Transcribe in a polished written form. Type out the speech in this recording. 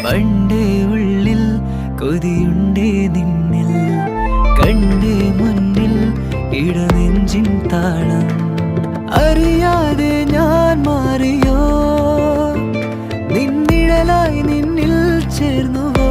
പണ്ടേ ഉള്ളിൽ കൊതിയുണ്ടേ നിന്നിൽ, കണ്ടേ മുന്നിൽ ഇടനെഞ്ചിൻ താളം. അറിയാതെ ഞാൻ മാറിയോ, നിന്നിഴലായി നിന്നിൽ ചേർന്നുവോ?